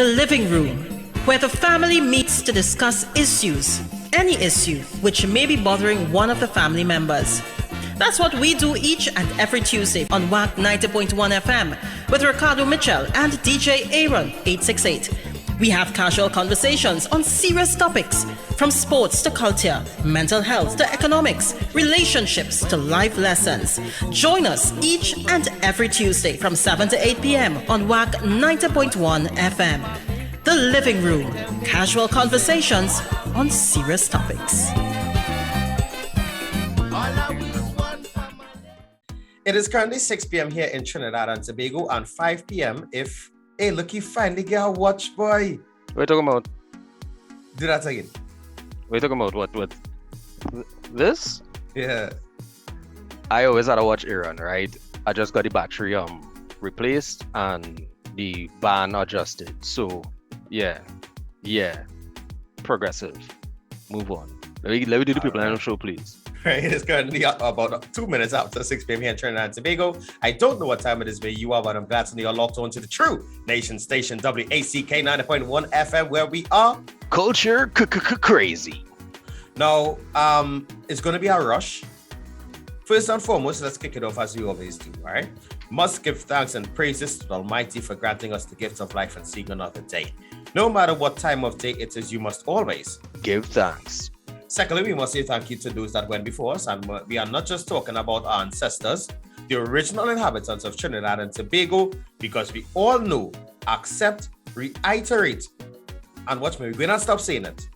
The living room, where the family meets to discuss issues, any issue which may be bothering one of the family members. That's what we do each and every Tuesday on WAC 90.1 FM with Ricardo Mitchell and DJ Aaron 868. We have casual conversations on serious topics, from sports to culture, mental health to economics, relationships to life lessons. Join us each and every Tuesday from 7 to 8 p.m. on WAC 90.1 FM. The Living Room, casual conversations on serious topics. It is currently 6 p.m. here in Trinidad and Tobago and 5 p.m. if... Hey, look, you finally get a watch, boy. What are you talking about? Do that again. What are you talking about? What? This? Yeah. I always had a watch Aaron, right? I just got the battery replaced and the band adjusted. So, yeah. Progressive. Move on. Let me do the people on the show, please. Right, it's currently about 2 minutes after 6 p.m. here in Trinidad and Tobago. I don't know what time it is where you are, but I'm glad to know you're locked on to the true nation station, WACK 90.1 FM, where we are culture crazy. Now, it's going to be a rush. First and foremost, let's kick it off as we always do, all right? Must give thanks and praises to the Almighty for granting us the gift of life and seeing another day. No matter what time of day it is, you must always give thanks. Secondly, we must say thank you to those that went before us, and we are not just talking about our ancestors, the original inhabitants of Trinidad and Tobago, because we all know, accept, reiterate, and watch me, we're going to stop saying it,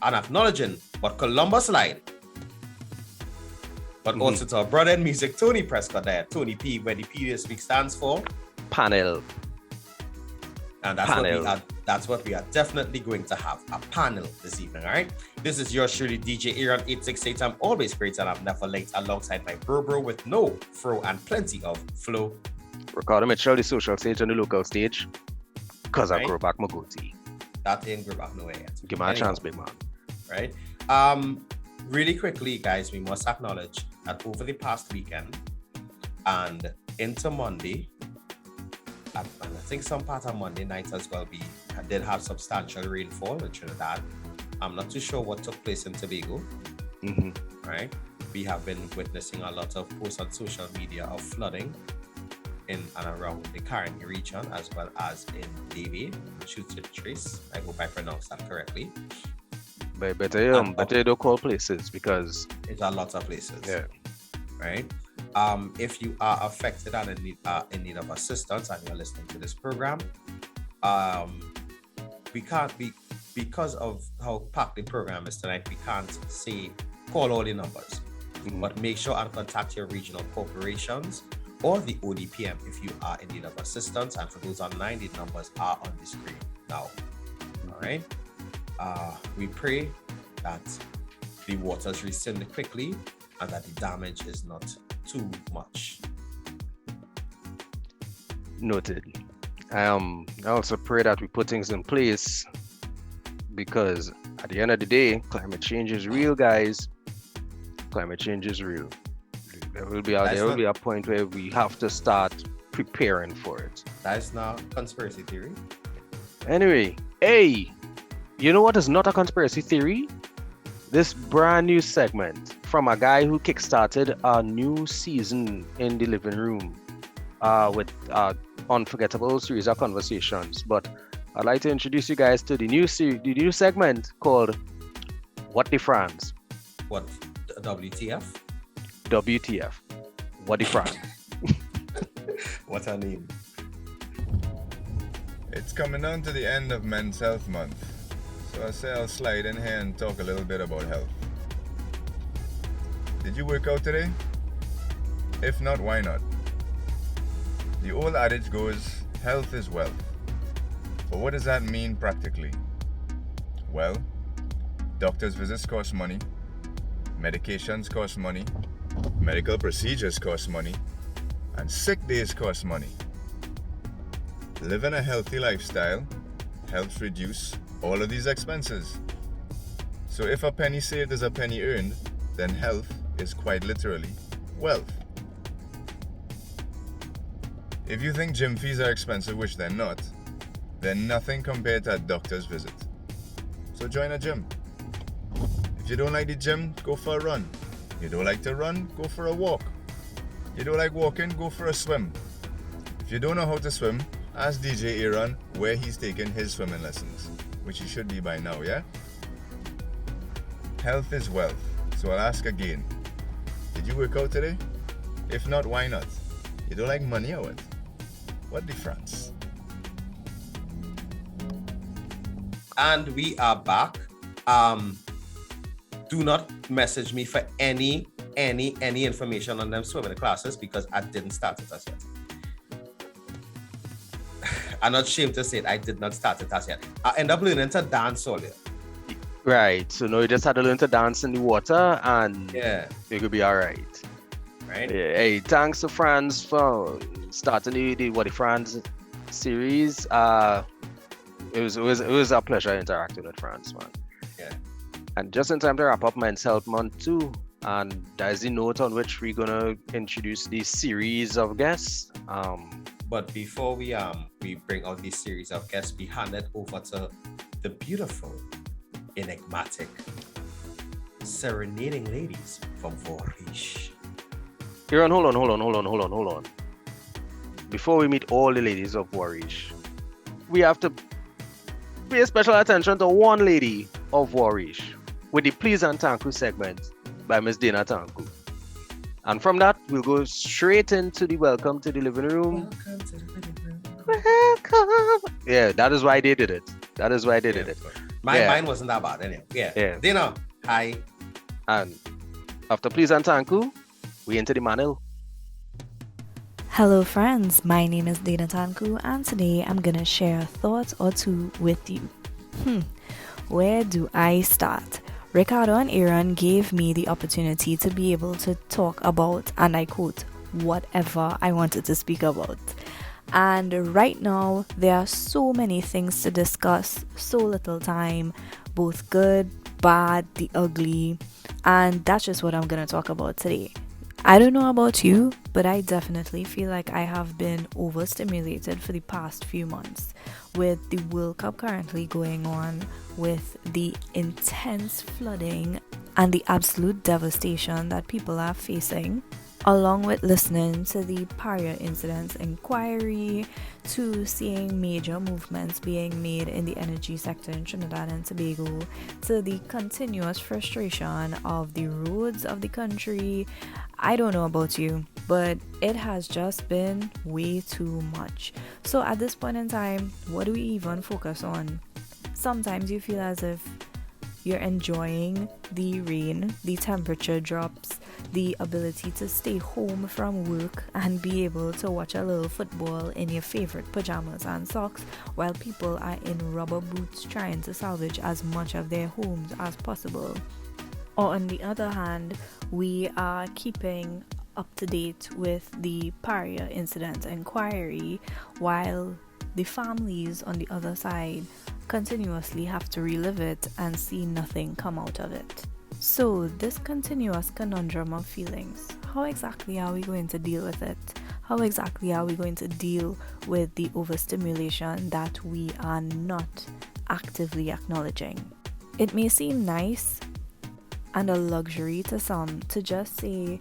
and acknowledging what Columbus lied. But also to our brother in music, Tony Prescott there, Tony P, where the P this week stands for panel. And that's what we are definitely going to have, a panel this evening, all right? This is yours truly, DJ Aaron 868. I'm always great and I'm never late, alongside my bro with no fro and plenty of flow. Ricardo Mitchell, the social stage and the local stage, because I grow back my goatee. That ain't grow back nowhere yet. Give me a chance, big man. Right? Really quickly, guys, we must acknowledge that over the past weekend and into Monday, and I think some part of Monday night as well, we did have substantial rainfall in Trinidad. I'm not too sure what took place in Tobago. Right? We have been witnessing a lot of posts on social media of flooding in and around the Caroni region, as well as in Davie, Trace. I hope I pronounced that correctly. But better don't call places, because it's a lot of places. Yeah. Right? If you are affected and in need of assistance and you're listening to this program, we can't be, because of how packed the program is tonight, we can't call all the numbers. But make sure and contact your regional corporations or the ODPM if you are in need of assistance. And for those online, the numbers are on the screen now. All right. We pray that the waters rescind quickly and that the damage is not too much. Noted. I also pray that we put things in place, because at the end of the day, climate change is real, guys. Climate change is real. There will be a point where we have to start preparing for it. That's not conspiracy theory. Anyway, hey, you know what is not a conspiracy theory? This brand new segment from a guy who kickstarted a new season in the living room with unforgettable series of conversations. But I'd like to introduce you guys to the new segment called What the Franz? What? WTF? WTF. What the Franz? What's her name? It's coming down to the end of Men's Health Month. So I say I'll slide in here and talk a little bit about health. Did you work out today? If not, why not? The old adage goes, health is wealth. But what does that mean practically? Well, doctor's visits cost money, medications cost money, medical procedures cost money, and sick days cost money. Living a healthy lifestyle helps reduce all of these expenses. So if a penny saved is a penny earned, then health is quite literally wealth. If you think gym fees are expensive, which they're not, they're nothing compared to a doctor's visit. So join a gym. If you don't like the gym, go for a run. You don't like to run, go for a walk. You don't like walking, go for a swim. If you don't know how to swim, ask DJ Aaron where he's taking his swimming lessons, which he should be by now, yeah? Health is wealth, so I'll ask again. Did you work out today? If not, why not? You don't like money or what? What difference? And we are back. Do not message me for any information on them swimming classes because I didn't start it as yet. I'm not ashamed to say it, I did not start it as yet. I end up learning to dance all year. Right. So now you just had to learn to dance in the water and you could be all right. Right? Yeah. Hey, thanks to Franz for starting the Franz series. It was a pleasure interacting with Franz, man. Yeah. And just in time to wrap up Men's Health Month too. And there's the note on which we're gonna introduce this series of guests. But before we bring out this series of guests, we hand it over to the beautiful, enigmatic, serenading ladies from Vorish. Aaron, hold on. Before we meet all the ladies of Vorish, we have to pay special attention to one lady of Vorish with the Please and Tankoo segment by Miss Dana Tankoo. And from that, we'll go straight into the Welcome to the Living Room. Welcome to the living room. Welcome. Yeah, that is why they did it. Mine wasn't that bad anyway. Yeah. Dana, hi. And after Please and Tankoo, we enter the Manil. Hello friends, my name is Dana Tankoo and today I'm gonna share a thought or two with you. Where do I start? Ricardo and Aaron gave me the opportunity to be able to talk about, and I quote, whatever I wanted to speak about. And right now, there are so many things to discuss, so little time, both good, bad, the ugly, and that's just what I'm going to talk about today. I don't know about you, but I definitely feel like I have been overstimulated for the past few months with the World Cup currently going on, with the intense flooding and the absolute devastation that people are facing, along with listening to the prior incidents inquiry, to seeing major movements being made in the energy sector in Trinidad and Tobago, to the continuous frustration of the roads of the country. I don't know about you, but it has just been way too much. So at this point in time, what do we even focus on? Sometimes you feel as if you're enjoying the rain, the temperature drops, the ability to stay home from work and be able to watch a little football in your favorite pajamas and socks while people are in rubber boots trying to salvage as much of their homes as possible. Or on the other hand, we are keeping up to date with the prior incident inquiry while the families on the other side continuously have to relive it and see nothing come out of it. So this continuous conundrum of feelings, how exactly are we going to deal with it? How exactly are we going to deal with the overstimulation that we are not actively acknowledging? It may seem nice and a luxury to some to just say,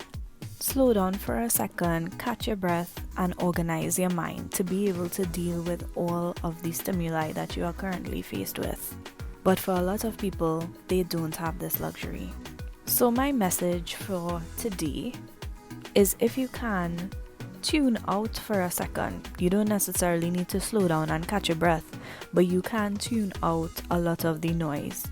slow down for a second, catch your breath, and organize your mind to be able to deal with all of the stimuli that you are currently faced with. But for a lot of people, they don't have this luxury. So my message for today is, if you can, tune out for a second. You don't necessarily need to slow down and catch your breath, but you can tune out a lot of the noise.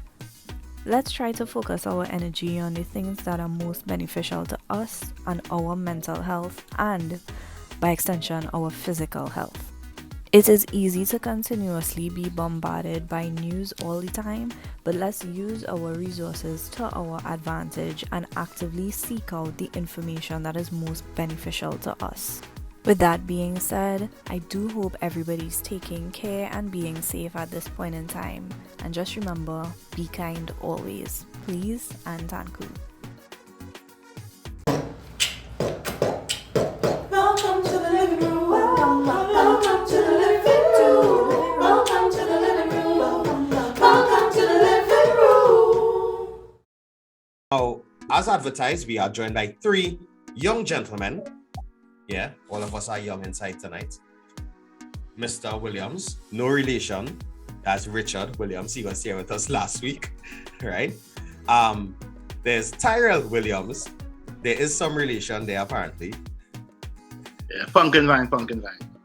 Let's try to focus our energy on the things that are most beneficial to us and our mental health, and by extension, our physical health. It is easy to continuously be bombarded by news all the time, but let's use our resources to our advantage and actively seek out the information that is most beneficial to us. With that being said, I do hope everybody's taking care and being safe at this point in time. And just remember, be kind always. Please and Tankoo. Welcome to the living room. Welcome to the living room. Welcome Now, as advertised, we are joined by 3 young gentlemen. Yeah, all of us are young inside tonight. Mr. Williams, no relation. That's Richard Williams. He was here with us last week, right? There's Tyrell Williams. There is some relation there, apparently. Yeah, pumpkin vine.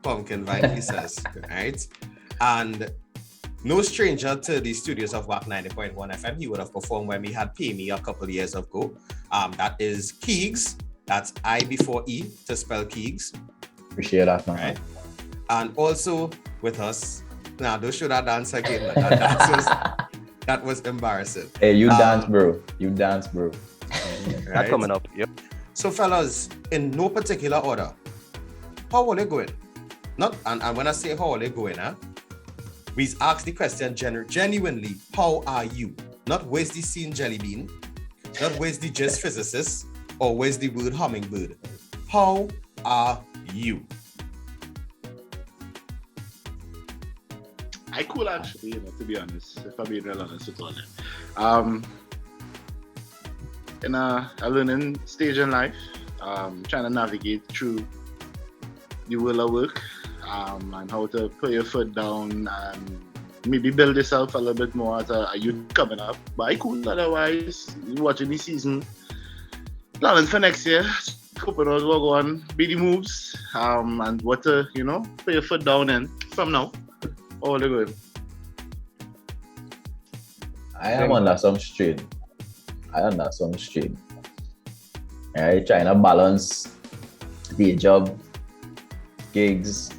Pumpkin vine, he says, right? And no stranger to the studios of WAC 90.1 FM. He would have performed when we had Pay Me a couple of years ago. That is Kiegs. That's I before E to spell Kiegs. Appreciate that, man. Right? And also with us, now don't show that dance again. That was embarrassing. Hey, you dance, bro. Right? That coming up. Yep. So, fellas, in no particular order, how are they going? And when I say how are they going, we ask the question genuinely, how are you? Not where's the scene jelly bean, not where's the just physicist, or where's the word hummingbird. How are you? I cool actually, to be honest, if I'm being real honest with all that. In a learning stage in life, trying to navigate through the world of work, and how to put your foot down and maybe build yourself a little bit more as a youth coming up. But I cool otherwise, watching the season, planning for next year, hoping what will go on, be the moves, and what to, put your foot down in from now. All the good. I am under some strain. Alright, trying to balance day job, gigs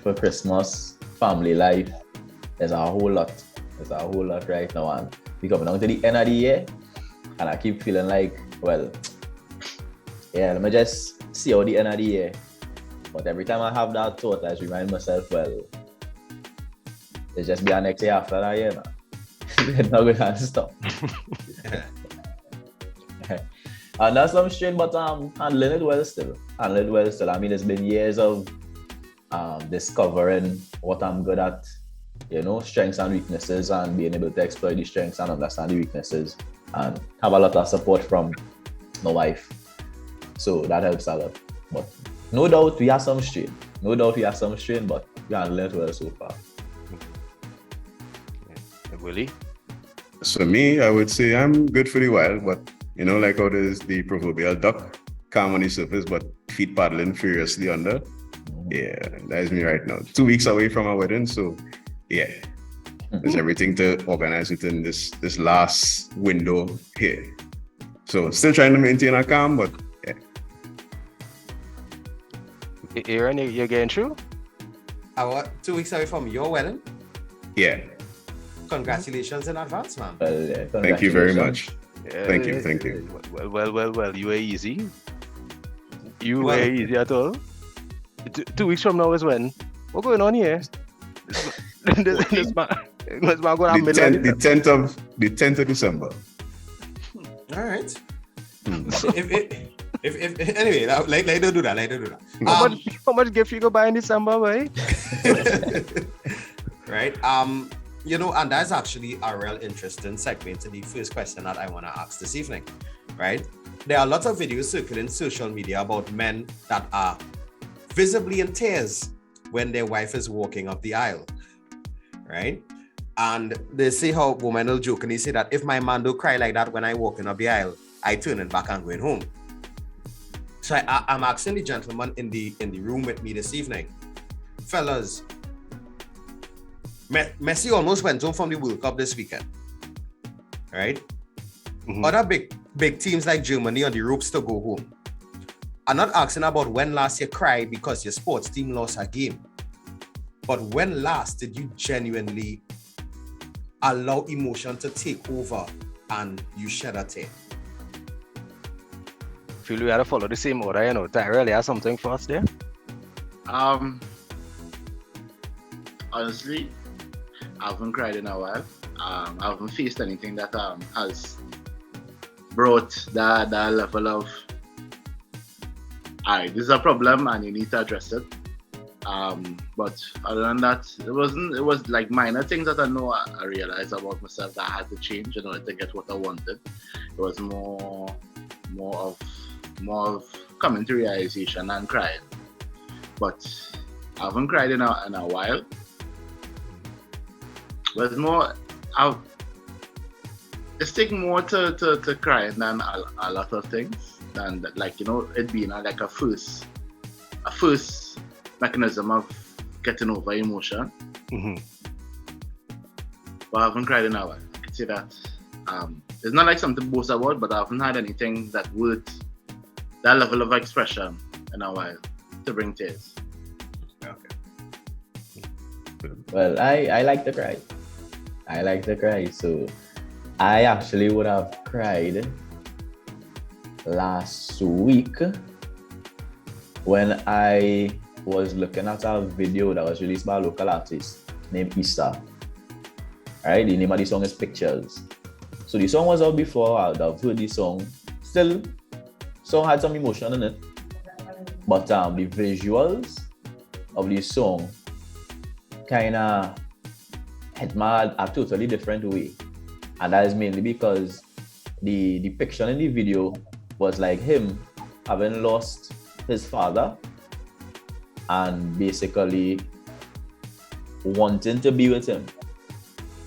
for Christmas, family life. There's a whole lot right now, and we're coming down to the end of the year, and I keep feeling like, well, yeah, let me just see how the end of the year. But every time I have that thought, I just remind myself, well, it's just be our next year after that year, man. It's not going to stop. And that's some strain, but handling it well still. I mean, it's been years of discovering what I'm good at, strengths and weaknesses, and being able to exploit the strengths and understand the weaknesses, and have a lot of support from my wife. So that helps a lot. But no doubt we have some strain, but we handle it well so far. Willie? So me, I would say I'm good for the while, but like how there's the proverbial duck, calm on the surface, but feet paddling furiously under. Yeah, that is me right now. 2 weeks away from our wedding, so yeah. There's everything to organize within this last window here. So still trying to maintain a calm, but yeah. Aaron, you're getting through? 2 weeks away from your wedding? Yeah. Congratulations in advance, man. Well, yeah, thank you very much. Yeah, Thank you. Well, you were easy. Were easy at all. 2 weeks from now is when? What's going on here? This man going the 10th of December. All right. If anyway, like don't do that. How much gift you go buy in December, boy? Right. And that's actually a real interesting segment to the first question that I want to ask this evening, right? There are lots of videos circulating social media about men that are visibly in tears when their wife is walking up the aisle, right? And they say how women will jokingly say that if my man don't cry like that when I walking up the aisle, I turn it back and going home. So I'm asking the gentleman in the room with me this evening, fellas, Messi almost went home from the World Cup this weekend, right? Mm-hmm. Other big teams like Germany on the ropes to go home. I'm not asking about when last you cried because your sports team lost a game, but when last did you genuinely allow emotion to take over and you shed a tear? Feel we had to follow the same order, Tyrell, you have something for us there? Honestly, I haven't cried in a while. I haven't faced anything that has brought that level of, alright, this is a problem and you need to address it. But other than that, it was like minor things that I realized about myself that I had to change in order to get what I wanted. It was more of coming to realization and crying. But I haven't cried in a while. But it's more, it's taking more to cry than a lot of things. Than like, it being like a first mechanism of getting over emotion. Mm-hmm. But I haven't cried in a while. I can say that. It's not like something to boast about, but I haven't had anything that would that level of expression in a while to bring tears. Okay. Well, I like to cry. I like to cry. So I actually would have cried last week when I was looking at a video that was released by a local artist named Easter. Alright, the name of the song is Pictures. So the song was out before I'd have heard the song. Still, song had some emotion in it. But the visuals of the song kinda hit me a totally different way. And that is mainly because the depiction in the video was like him having lost his father and basically wanting to be with him.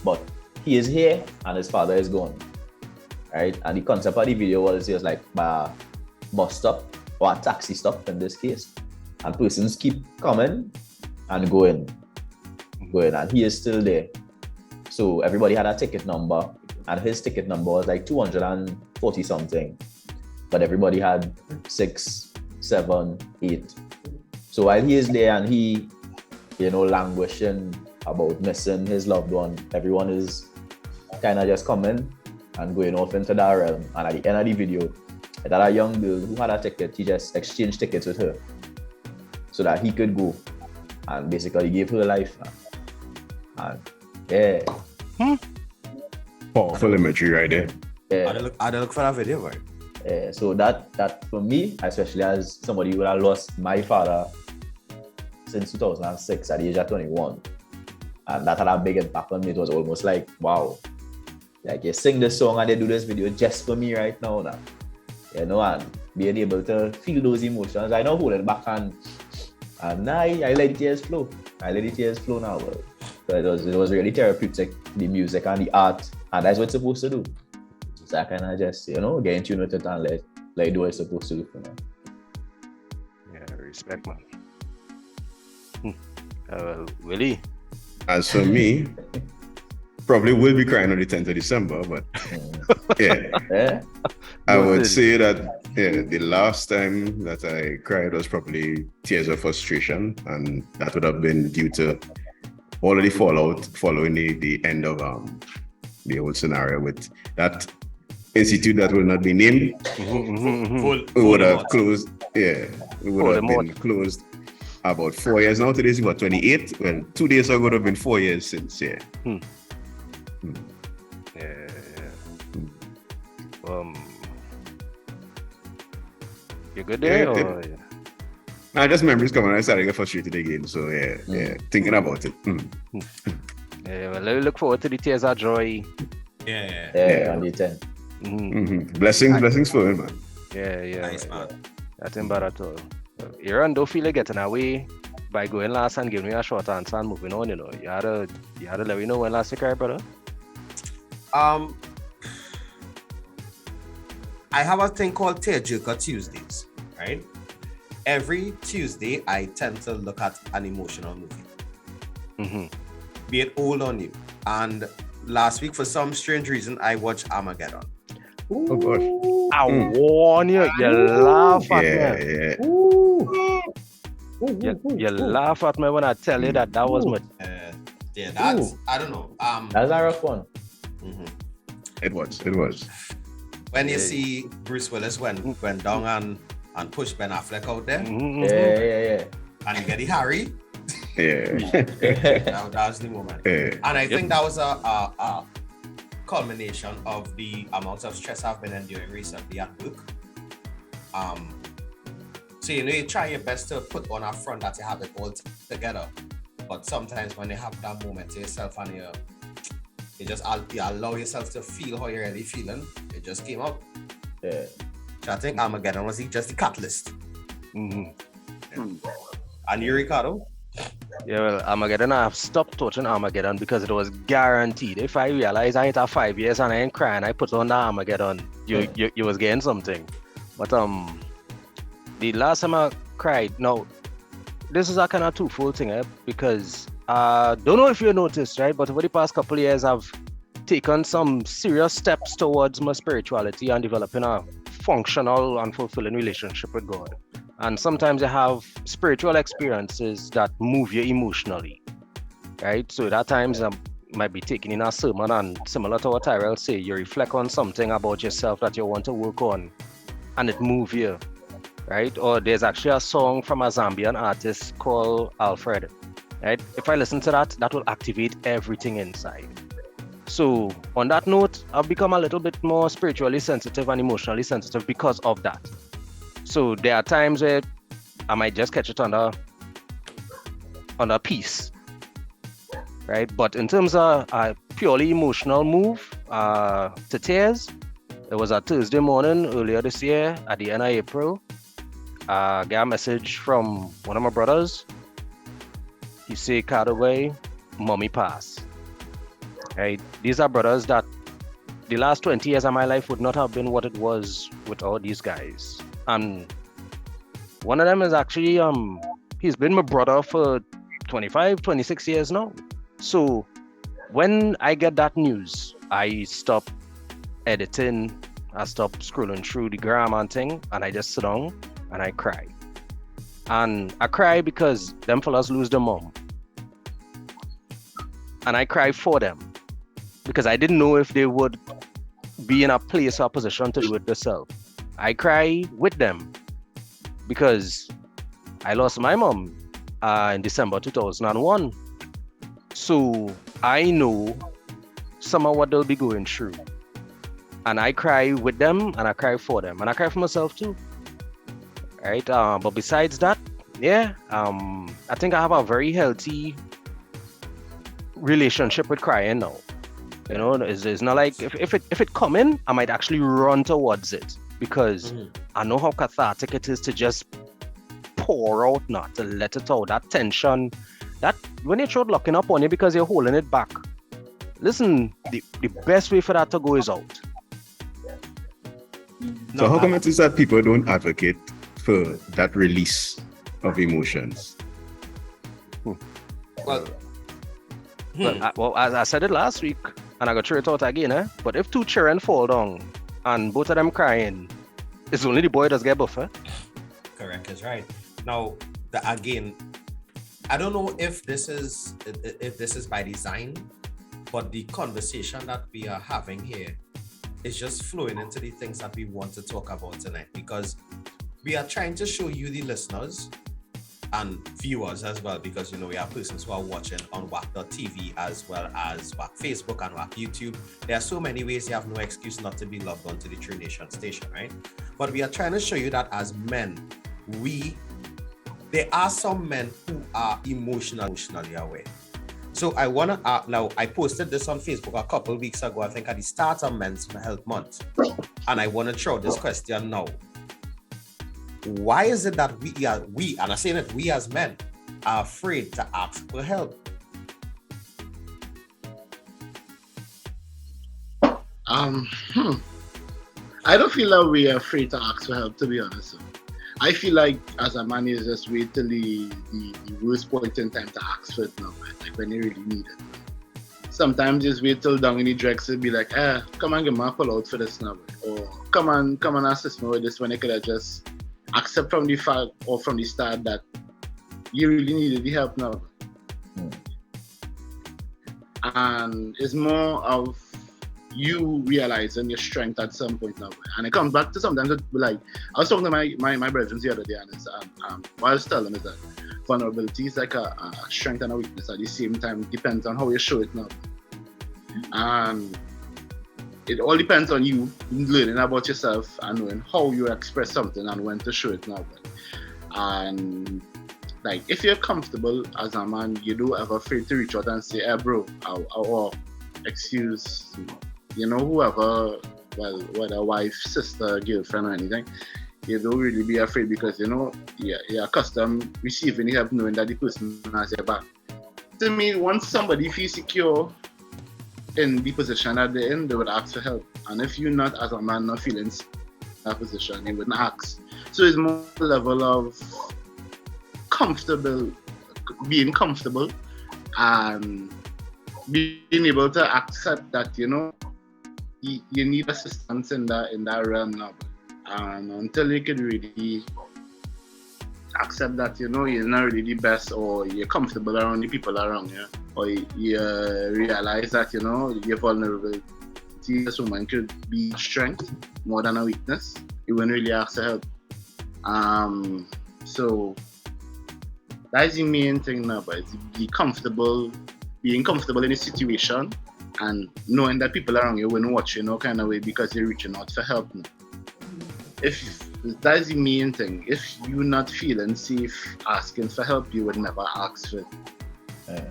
But he is here and his father is gone. Right? And the concept of the video was like a bus stop or a taxi stop in this case. And persons keep coming and going. And he is still there. So everybody had a ticket number and his ticket number was like 240 something. But everybody had 6, 7, 8. So while he is there and he, languishing about missing his loved one, everyone is kind of just coming and going off into that realm. And at the end of the video, that a young girl who had a ticket, he just exchanged tickets with her so that he could go and basically give her life. And yeah. Powerful imagery right there. Yeah. I look for that video, right? So that for me, especially as somebody who had lost my father since 2006 at the age of 21, and that had a big impact on me. It was almost like, wow, like you sing this song and they do this video just for me right now, and being able to feel those emotions. I know hold it back and I let the tears flow. I let the tears flow now. So it was really therapeutic, the music and the art, and that's what it's supposed to do. So I kind of just, get in tune with it and let it do what it's supposed to do for now. Yeah, respect, man. Willy? As for me, probably will be crying on the 10th of December, but yeah. I would say that the last time that I cried was probably tears of frustration, and that would have been due to all of the fallout following the end of the whole scenario with that institute that will not be named. We would have closed. Yeah, we would have been closed about 4 years now. Today is about 28. Well, 2 days ago would have been 4 years since. Yeah. You good there? Nah, just memories coming. I started to get frustrated again. So thinking about it. Yeah, well, we look forward to the tears of joy. Yeah. On the 10th. Blessings for him, man. Yeah. Nice, man. That's in Bharath. Aaron, don't feel like getting away by going last and giving me a short answer and moving on. You had to let me know when last you cried, brother. I have a thing called Tearjerker Tuesdays, right? Every Tuesday, I tend to look at an emotional movie. Be it old or new. And last week, for some strange reason, I watched Armageddon. Oh gosh. I warn you, you laugh at me. You laugh at me when I tell you that was my... That's, I don't know. That's a rough one. It was. When you see Bruce Willis went down and pushed Ben Affleck out there. Yeah. And you get the Harry. Yeah. That's the moment. And I think that was a culmination of the amount of stress I've been enduring recently at work. So you try your best to put on a front that you have it all together. But sometimes when you have that moment to yourself and you allow yourself to feel how you're really feeling, it just came out. Yeah. So I think Armageddon was just the catalyst. Mm-hmm. And you, Ricardo? Yeah, well, Armageddon, I have stopped touching Armageddon because it was guaranteed. If I realize I ain't have 5 years and I ain't crying, I put on the Armageddon, you was getting something. But the last time I cried, now, this is a kind of twofold thing, because don't know if you noticed, right? But over the past couple of years, I've taken some serious steps towards my spirituality and developing a functional and fulfilling relationship with God. And sometimes you have spiritual experiences that move you emotionally, right? So at times I might be taking in a sermon, and similar to what Tyrell say, you reflect on something about yourself that you want to work on, and it moves you, right? Or there's actually a song from a Zambian artist called Alfred, right? If I listen to that, that will activate everything inside. So on that note, I've become a little bit more spiritually sensitive and emotionally sensitive because of that. So there are times where I might just catch it under peace, right? But in terms of a purely emotional move to tears, it was a Thursday morning earlier this year at the end of April. I got a message from one of my brothers. He said, "Cadaway, mommy pass." Right? These are brothers that the last 20 years of my life would not have been what it was without these guys. And one of them is actually, he's been my brother for 25, 26 years now. So when I get that news, I stop editing, I stop scrolling through the gram and thing, and I just sit down and I cry. And I cry because them fellas lose their mom. And I cry for them because I didn't know if they would be in a place or position to do it themselves. I cry with them because I lost my mom in December 2001. So I know some of what they'll be going through. And I cry with them and I cry for them. And I cry for myself too. Right? But besides that, yeah, I think I have a very healthy relationship with crying now. You know, it's not like if it come in, I might actually run towards it. Because I know how cathartic it is to just pour out, not to let it out. That tension, that when you're locking up on you because you're holding it back. Listen, the best way for that to go is out. So how come it is that people don't advocate for that release of emotions? Well, as I said it last week, and I got to throw it out again, but if two children fall down and both of them crying, it's only the boy that's get buffer. Correct is right. Now, again, I don't know if this is by design, but the conversation that we are having here is just flowing into the things that we want to talk about tonight, because we are trying to show you, the listeners and viewers as well, because we have persons who are watching on WAC.tv as well as WAC Facebook and WAC YouTube. There are so many ways you have no excuse not to be logged onto the True Nation station, right? But we are trying to show you that as men, there are some men who are emotionally aware. So I want to now, I posted this on Facebook a couple of weeks ago, I think at the start of Men's Health Month, and I want to throw this question now. Why is it that we, and I'm saying that we as men, are afraid to ask for help? I don't feel like we are afraid to ask for help, to be honest. I feel like as a man, you just wait till the worst point in time to ask for it now, like when you really need it. Sometimes just wait till down in the dregs and be like, come and get my pull out for this now, or come and assist me with this, when I could have just accept from the fact or from the start that you really needed the help now. And it's more of you realizing your strength at some point now. And it comes back to sometimes like, I was talking to my brethren the other day, and what I was telling them is that vulnerability is like a strength and a weakness at the same time. It depends on how you show it now. And it all depends on you learning about yourself and knowing how you express something and when to show it now. And like, if you're comfortable as a man, you don't ever afraid to reach out and say, hey bro, or excuse, whoever, well, whether wife, sister, girlfriend or anything, you don't really be afraid because, you're accustomed receiving help knowing that the person has your back. To me, once somebody feels secure in the position that they're in, they would ask for help. And if you're not, as a man, not feeling that position, you wouldn't ask. So it's more a level of being comfortable and being able to accept that, you need assistance in that realm now. And until you can really accept that, you're not really the best, or you're comfortable around the people around you, or you realize that, your vulnerability as a woman could be a strength more than a weakness, you wouldn't really ask for help. So that's the main thing now, but it's being comfortable in a situation and knowing that people around you will watch you no kind of way because they're reaching out for help now. If that's the main thing, if you're not feeling safe asking for help, you would never ask for it.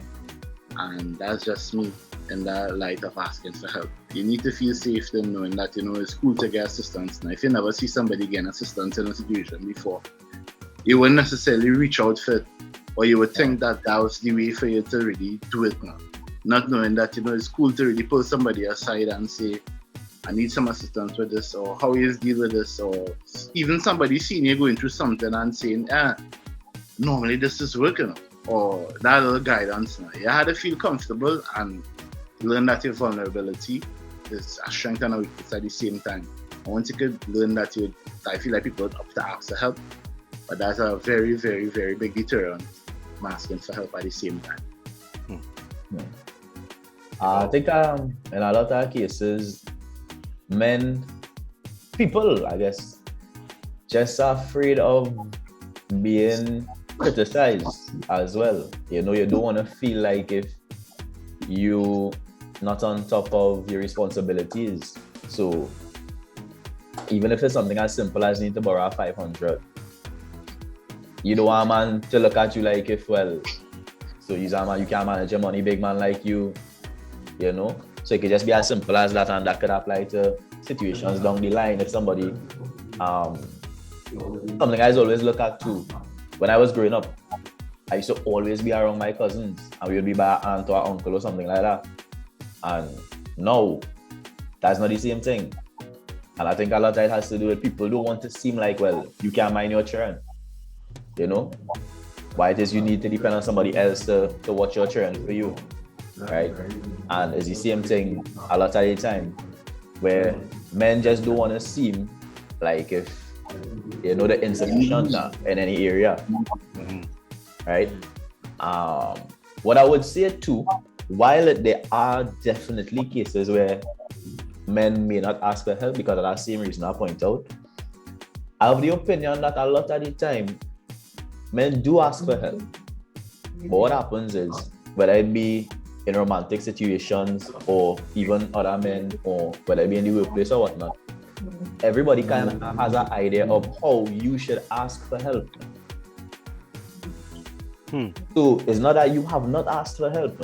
And that's just me in that light of asking for help. You need to feel safe in knowing that, it's cool to get assistance. Now, if you never see somebody getting assistance in a situation before, you wouldn't necessarily reach out for it, or you would think that was the way for you to really do it now. Not knowing that, it's cool to really pull somebody aside and say, I need some assistance with this, or how you deal with this, or even somebody seeing you going through something and saying, normally this is working, or that little guidance. You had to feel comfortable and learn that your vulnerability is a strength and a weakness at the same time. And once you could learn that, I feel like people would up to ask for help, but that's a very, very, very big deterrent from asking for help at the same time. I think in a lot of cases, people, I guess, just afraid of being criticized as well. You don't want to feel like if you not on top of your responsibilities. So even if it's something as simple as need to borrow 500, you don't want a man to look at you like if, well, so you're a man, you can't manage your money, big man like you, So it could just be as simple as that, and that could apply to situations down the line. If somebody, something I always look at too, when I was growing up, I used to always be around my cousins, and we would be by an aunt or uncle or something like that. And no, that's not the same thing. And I think a lot of it has to do with people don't want to seem like, well, you can't mind your children. Why it is you need to depend on somebody else to watch your children for you, right? And it's the same thing a lot of the time, where men just don't want to seem like if they're insufficient in any area, right? What I would say too, while there are definitely cases where men may not ask for help because of that same reason I point out, I have the opinion that a lot of the time men do ask for help. But what happens is, whether it be in romantic situations or even other men, or whether it be in the workplace or whatnot, everybody kind of has an idea of how you should ask for help. So it's not that you have not asked for help,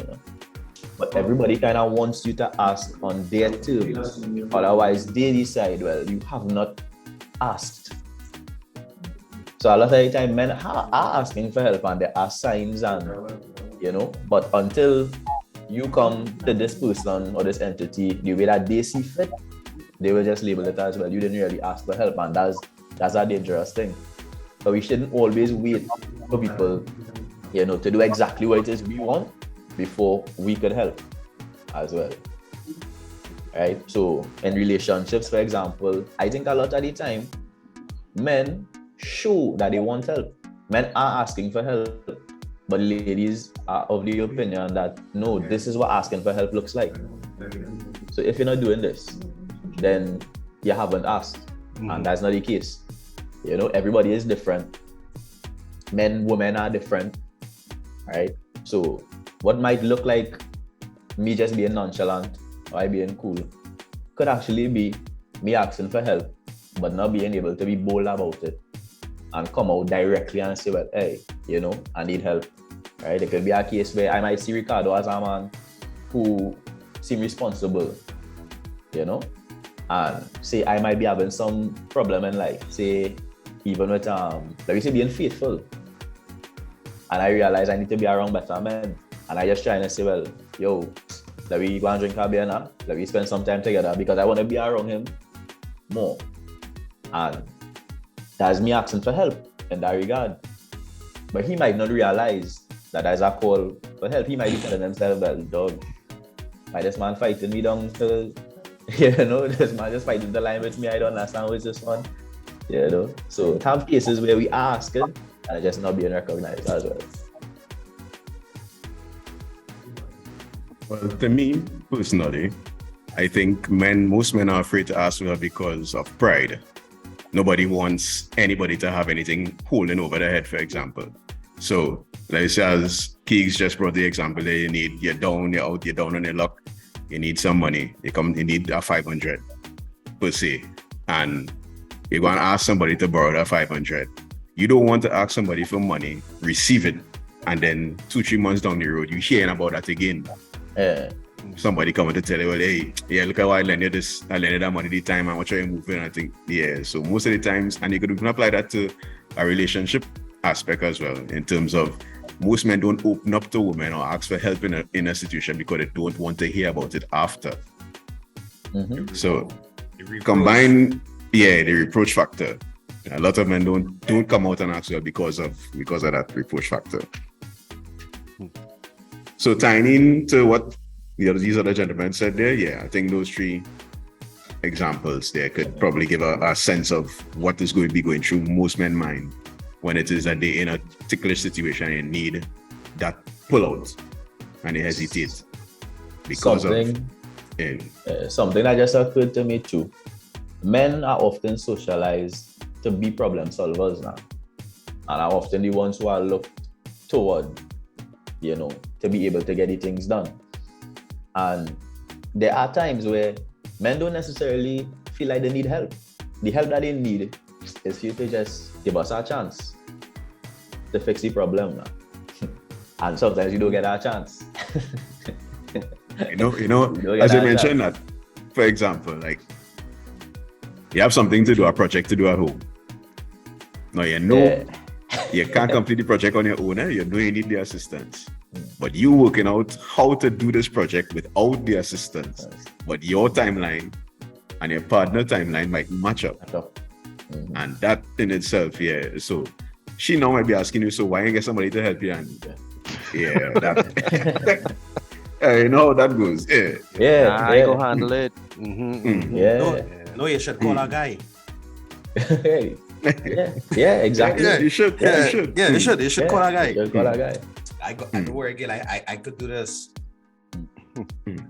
but everybody kind of wants you to ask on their terms. Otherwise, they decide, well, you have not asked. So a lot of the time, men are asking for help and there are signs, and but until you come to this person or this entity the way that they see fit, they will just label it as, well, you didn't really ask for help, and that's a dangerous thing. So we shouldn't always wait for people, to do exactly what it is we want before we could help as well. Right? So in relationships, for example, I think a lot of the time, men show that they want help. Men are asking for help, but ladies are of the opinion that, no, this is what asking for help looks like. So if you're not doing this, then you haven't asked. And that's not the case. Everybody is different. Men, women are different, right? So what might look like me just being nonchalant or I being cool could actually be me asking for help, but not being able to be bold about it. and come out directly and say, well, hey, you know, I need help, right? There could be a case where I might see Ricardo as a man who seem responsible, you know, and say I might be having some problem in life, say even with let me say being faithful, and I realize I need to be around better men, and I just trying to say, well, yo, let me go and drink a beer now, let me spend some time together because I want to be around him more, and that's me asking for help in that regard. But he might not realize that as a call for help, he might be telling himself, well, dog, why this man fighting me down to, you know, this man just fighting the line with me, I don't understand what's this one, you know. So have cases where we ask it and just not being recognized as well. Well, to me, personally, I think most men are afraid to ask for help because of pride. Nobody wants anybody to have anything holding over their head, for example. So, like as Kiegs just brought the example there, you're down on your luck, you need some money, you need a 500 per se, and you're going to ask somebody to borrow that 500. You don't want to ask somebody for money, receive it, and then 2-3 months down the road, you're hearing about that again. Somebody coming to tell you, well, hey, yeah, look how I lended that money the time, and what are you moving? I think, yeah. So most of the times, and you could even apply that to a relationship aspect as well, in terms of most men don't open up to women or ask for help in a situation because they don't want to hear about it after. Mm-hmm. So combine, the reproach factor. A lot of men don't come out and ask for help because of that reproach factor. So tying into what these other gentlemen said there, I think those 3 examples there could probably give a sense of what is going to be going through most men's mind when it is that they're in a particular situation and need that pull out and they hesitate because something that just occurred to me too. Men are often socialized to be problem solvers now, and are often the ones who are looked toward, you know, to be able to get the things done. And there are times where men don't necessarily feel like they need help. The help that they need is for you to just give us a chance to fix the problem now. And sometimes you don't get a chance. you know, as you mentioned that, for example, like you have something to do, a project to do at home. Now you can't complete the project on your own, you know you need the assistance. But you working out how to do this project without the assistance. But your timeline and your partner timeline might match up. Mm-hmm. And that in itself, so she now might be asking you, so why ain't get somebody to help you? And that you know how that goes. I go handle it. Mm-hmm. Mm-hmm. No, you should call a guy. Exactly. You should. You should call a guy. Call a guy. I don't worry again. I could do this.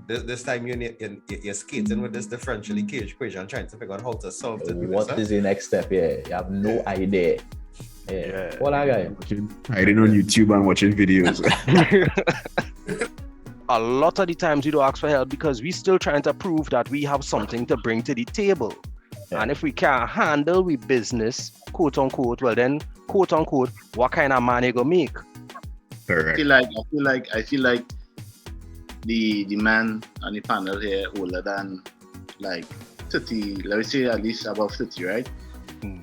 This time you're skating with this differentially cage equation, trying to figure out how to solve it. What is the next step? You have no idea. Call a guy. Hiding on YouTube and watching videos. A lot of the times we don't ask for help because we're still trying to prove that we have something to bring to the table. And if we can't handle we business, quote unquote, well then, quote unquote, what kind of man you gonna make? Correct. I feel like the man on the panel here older than like 30, let me say at least above 30, right?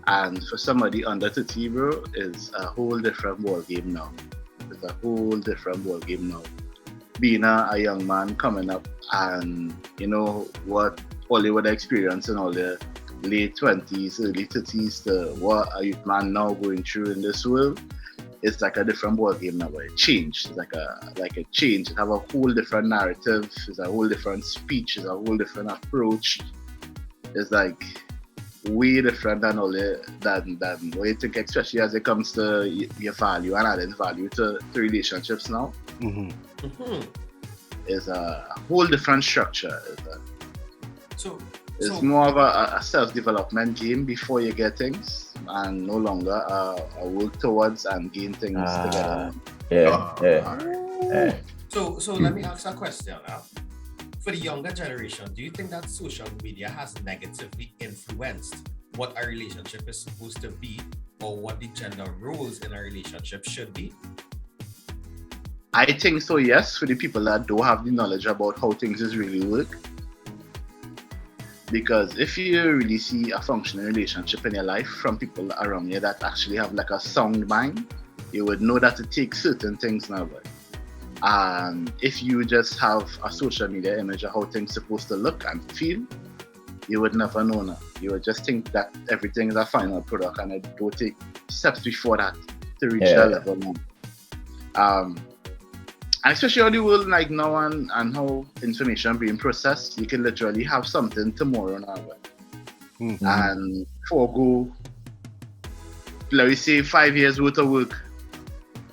And for somebody under 30, bro, is a whole different ball game now. It's a whole different ball game now. Being a young man coming up and you know what Hollywood experience and all the late 20s, early 30s to what a youth man now going through in this world, it's like a different ball game now. It changed. It's like a change. It have a whole different narrative. It's a whole different speech. It's a whole different approach. It's like way different than all than what you think, especially as it comes to your value and adding value to relationships now. Mm-hmm. Mm-hmm. It's a whole different structure. It's So more of a self-development game before you get things, and no longer a work towards and gain things together. So let me ask a question now. For the younger generation, do you think that social media has negatively influenced what a relationship is supposed to be or what the gender roles in a relationship should be? I think so, yes, for the people that don't have the knowledge about how things is really work. Because if you really see a functioning relationship in your life from people around you that actually have like a sound mind, you would know that it takes certain things now. If you just have a social media image of how things supposed to look and feel, you would never know now. You would just think that everything is a final product and it will take steps before that to reach that level now. And especially how the world like now and how information being processed, you can literally have something tomorrow now. And forego, let me say, 5 years worth of work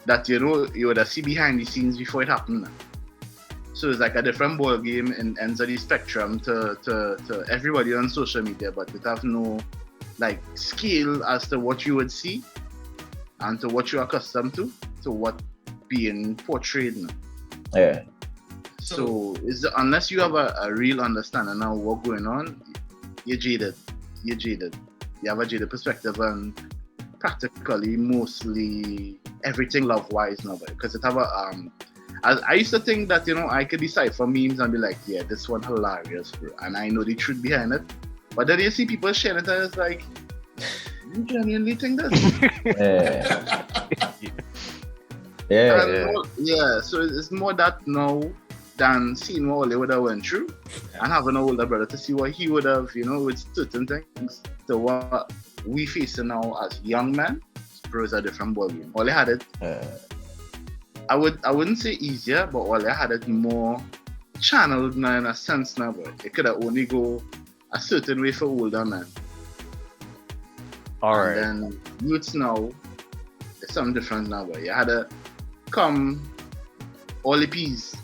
that you would have seen behind the scenes before it happened. So it's like a different ball game in ends of the spectrum to everybody on social media, but it have no like scale as to what you would see and to what you're accustomed to what being portrayed now. Yeah. So unless you have a real understanding of what's going on, you're jaded. You have a jaded perspective and practically mostly everything love-wise now, because it have I used to think that I could decipher memes and be like, yeah, this one hilarious, bro, and I know the truth behind it. But then you see people sharing it and it's like, you genuinely think this? Yeah. So it's more that now than seeing what they would have went through and having an older brother to see what he would have, with certain things to what we facing now as young men. Bro, it's a different ballgame. All they had it, I wouldn't say easier, but all they had it more channeled now in a sense now, but it could have only go a certain way for older men. All right. And then youths now, it's something different now, but you had to come all the peas.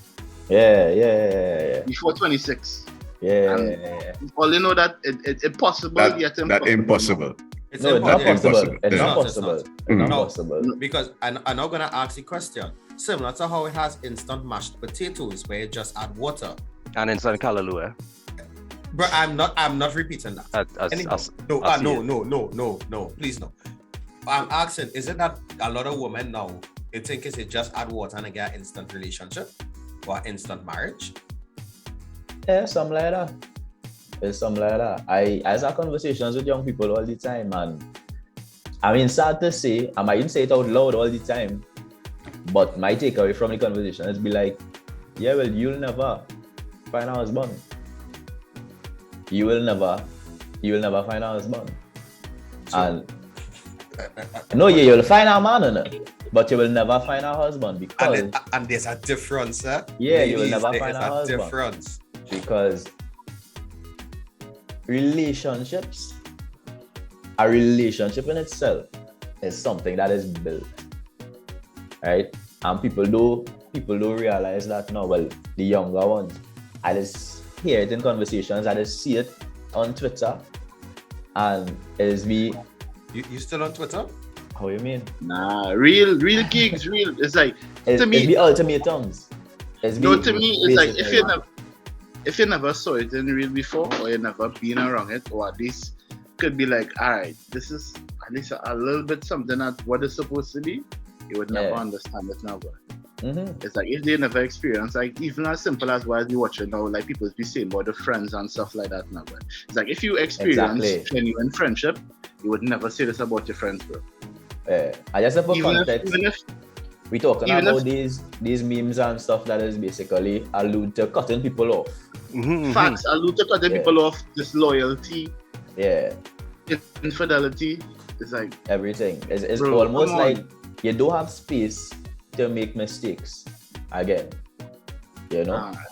Yeah. Before 26. Yeah. All you know that it's possible yet impossible. That impossible. It's not possible. It's not possible. It's not No, possible. because I'm not gonna ask the question. Similar to how it has instant mashed potatoes, where you just add water. And instant callaloo. But I'm not repeating that. No, please no. I'm asking, is it that a lot of women now they think it's just add water and get an instant relationship or instant marriage? Yeah, something like that. It's something like that. I have conversations with young people all the time, and I mean, sad to say, I might even say it out loud all the time, but my takeaway from the conversation is be like, yeah, well, you'll never find a husband. You will never find a husband. And no, yeah, you'll find a man, but you will never find a husband because and there's a difference, eh? Yeah, Ladies, you will never find a husband. Difference. Because a relationship in itself is something that is built, right? And people don't realize that now. Well, the younger ones, I just hear it in conversations, I just see it on Twitter, and it's me. You still on Twitter? How you mean? Nah, real gigs, real. It's like to me, it's the ultimatums. To me, it's like if you never saw it in real before, or you never been around it, or at least could be like, all right, this is at least a little bit something that what it's supposed to be, you would never understand it now. It's like if they never experience, like even as simple as what you watching now, like people be saying about the friends and stuff like that now. But it's like if you experience genuine friendship, you would never say this about your friends, bro. I just for context. We talking about these memes and stuff that is basically allude to cutting people off. Facts allude to cutting people off, disloyalty, infidelity. It's like everything. It's bro, almost like you don't have space to make mistakes again.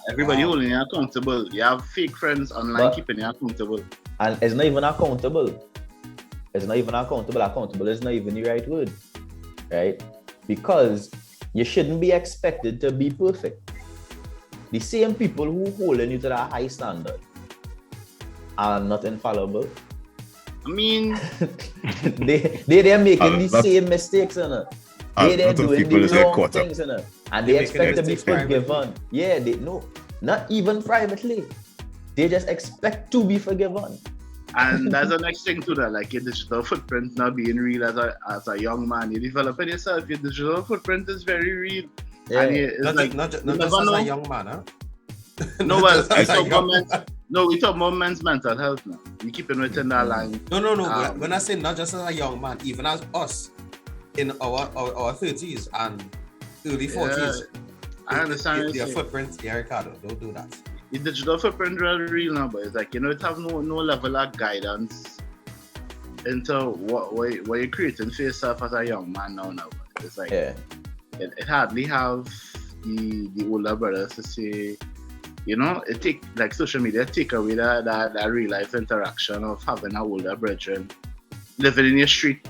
Everybody holding you accountable. You have fake friends online keeping you accountable. And it's not even accountable. Accountable is not even the right word. Right? Because you shouldn't be expected to be perfect. The same people who holding you to that high standard are not infallible. I mean, they're making the same mistakes, they're doing the wrong things, and they expect to be forgiven. Yeah, not even privately. They just expect to be forgiven. And that's the next thing to that, like your digital footprint not being real as a young man. You develop it yourself, your digital footprint is very real. Yeah. And it's Not like, just you as never a know. young man, huh? No, Not well, just as a young man. we talk about men's mental health now. We keep it within that line. No. Um, When I say not just as a young man, even as us in our 30s and early 40s. I understand what Your you're saying. footprint, yeah, Ricardo, don't do that. The digital footprint is real now, but it's like, it have no level of guidance into what you're creating for yourself as a young man now. It's like, Yeah. it hardly have the older brothers to say, it take, like, social media take away that real life interaction of having an older brethren living in your street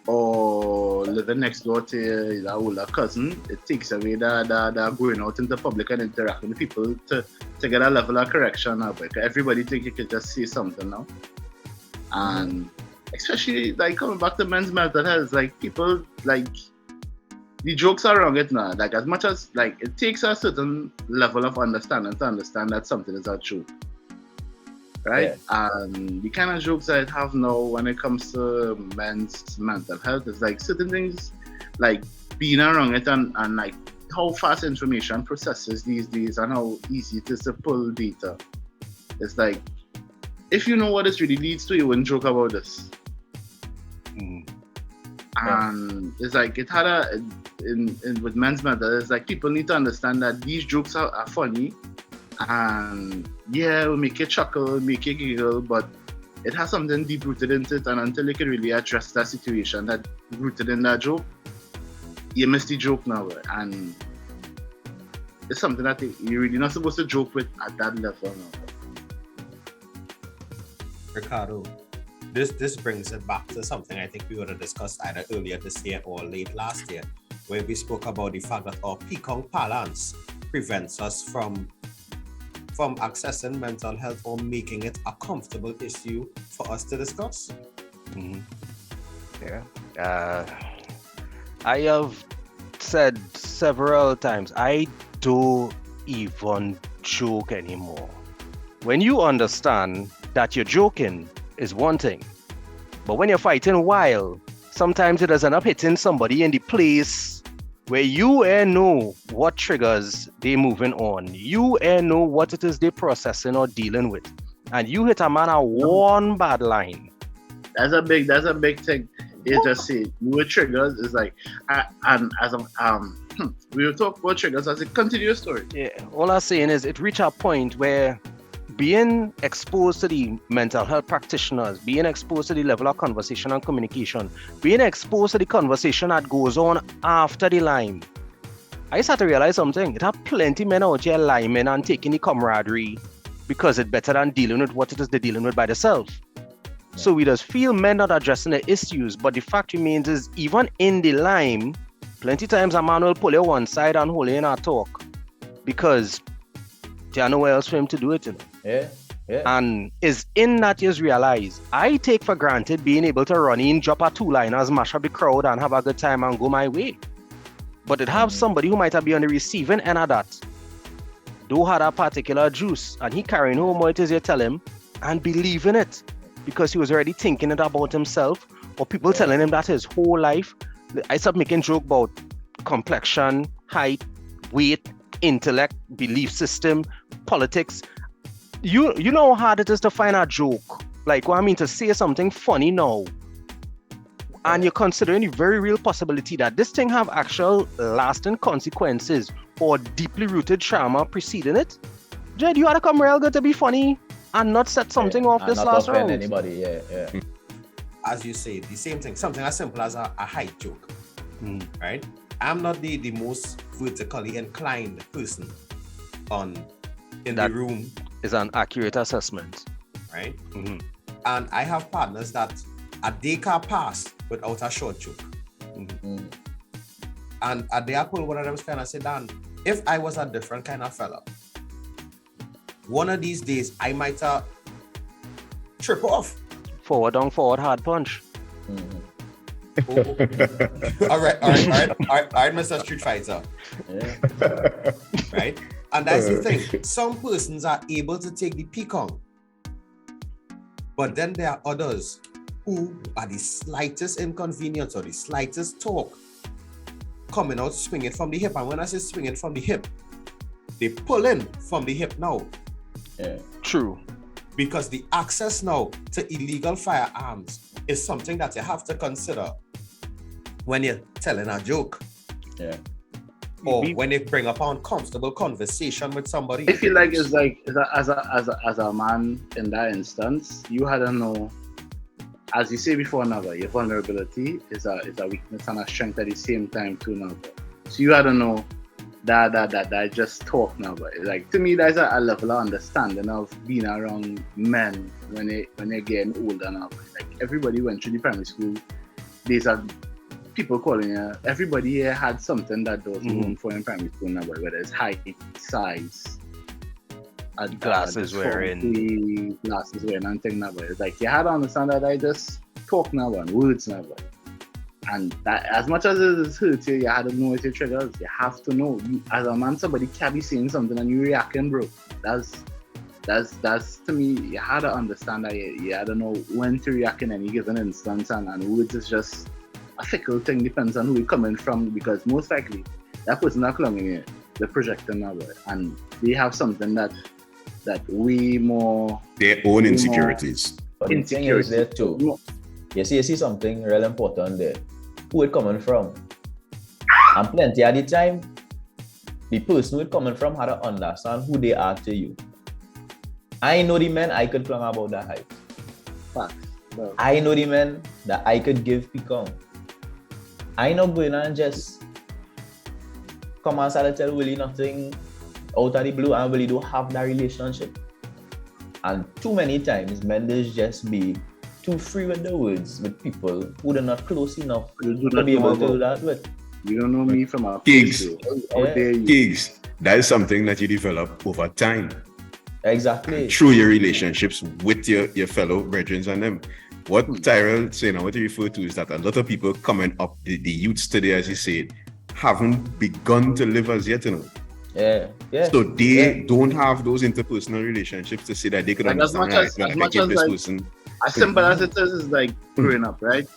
or living next door to your older cousin. It takes away that going out into public and interacting with people to get a level of correction now. But everybody think you can just say something now. And especially, like, coming back to men's mental health, like, people, like, the jokes are wrong it now. Like, as much as, like, it takes a certain level of understanding to understand that something is a joke. Right? Yeah. And the kind of jokes that I have now when it comes to men's mental health is like certain things, like being around it and like how fast information processes these days and how easy it is to pull data. It's like, if you know what this really leads to, you wouldn't joke about this. And it's like, it had with men's mental, it's like people need to understand that these jokes are funny. And yeah, we'll make you chuckle, make you giggle, but it has something deep rooted into it, and until you can really address that situation that rooted in that joke, you miss the joke now. And it's something that you're really not supposed to joke with at that level now. Ricardo, this brings it back to something I think we would have discussed either earlier this year or late last year, where we spoke about the fact that our peacock parlance prevents us from accessing mental health or making it a comfortable issue for us to discuss. Yeah. I have said several times, I don't even joke anymore. When you understand that you're joking is one thing, but when you're fighting wild, sometimes it does end up hitting somebody in the place where you know what triggers they moving on. You know what it is they processing or dealing with. And you hit a man at one bad line. That's a big thing. It's just say new triggers is like, and as we will talk about triggers as a continuous story. Yeah, all I'm saying is it reached a point where being exposed to the mental health practitioners, being exposed to the level of conversation and communication, being exposed to the conversation that goes on after the line, I started to realize something. It have plenty men out here liming and taking the camaraderie because it's better than dealing with what it is they're dealing with by themselves. Yeah. So we just feel men not addressing the issues, but the fact remains is even in the lime, plenty times a man will pull you one side and hold you in a talk because there's nowhere else for him to do it. Yeah. And is in that you realize I take for granted being able to run in, drop a two-liners, mash up the crowd and have a good time and go my way. But it have somebody who might have been on the receiving end of that, do had a particular juice and he carrying home what it is you tell him and believe in it because he was already thinking it about himself, or people telling him that his whole life. I start making joke about complexion, height, weight, intellect, belief system, politics. You know how hard it is to find a joke. Like, what I mean, to say something funny now. And you're considering the very real possibility that this thing have actual lasting consequences or deeply rooted trauma preceding it. Jed, you had to come real good to be funny and not set something off this last round. Anybody, yeah. As you say, the same thing, something as simple as a height joke, right? I'm not the most vertically inclined person in the room. Is an accurate assessment, right? And I have partners that a day can't pass without a short joke. And a day I pull one of them kind of say, Dan, if I was a different kind of fella, one of these days I might trip off. Forward on forward hard punch. All right, Mr. Street Fighter. Right? And that's the thing. Some persons are able to take the peacock But then there are others who are the slightest inconvenience or the slightest talk coming out swinging from the hip. And when I say swinging from the hip, they pull in from the hip now. Yeah. True. Because the access now to illegal firearms is something that you have to consider when you're telling a joke. Yeah. Or when you bring up an uncomfortable conversation with somebody. I feel like it's like as a man in that instance, you had to know, as you say before, another your vulnerability is a weakness and a strength at the same time too, another. So you had to know that just talk now, but like to me, there's a level of understanding of being around men when they're getting older now. Like everybody went through the primary school days of people calling you. Everybody here had something that there was known for in primary school now, whether it's height, size, glasses wearing, and things now. But it's like you had to understand that I just talk now and words now. And that, as much as it hurts you, you had to know what your triggers. You have to know. You, as a man, somebody can be saying something and you reacting, bro. That's to me. You had to understand that. You had to know when to react in any given instance, and words is just a fickle thing. Depends on who you're coming from, because most likely that person that clunging here, they're projecting now, and they have something that way more their own insecurities. But the thing is there too. You see something real important there. Who it coming from? And plenty at the time, the person who it coming from had to understand who they are to you. I know the men I could clang about that height. facts. No. I know the men that I could give pecan. I know going and just come and start to tell Willie nothing out of the blue, and Willie don't have that relationship. And too many times men just be too free with the words with people who are not close enough to be able to do that with. You don't know me from a Kiegs. Kiegs. Kiegs, that is something that you develop over time. Exactly. Through your relationships with your fellow brethren and them. What Tyrell saying, what you refer to is that a lot of people coming up, the youths today, as you said, haven't begun to live as yet, you know. Yeah. So they don't have those interpersonal relationships to say that they could And understand this person. As simple as it is like growing up, right?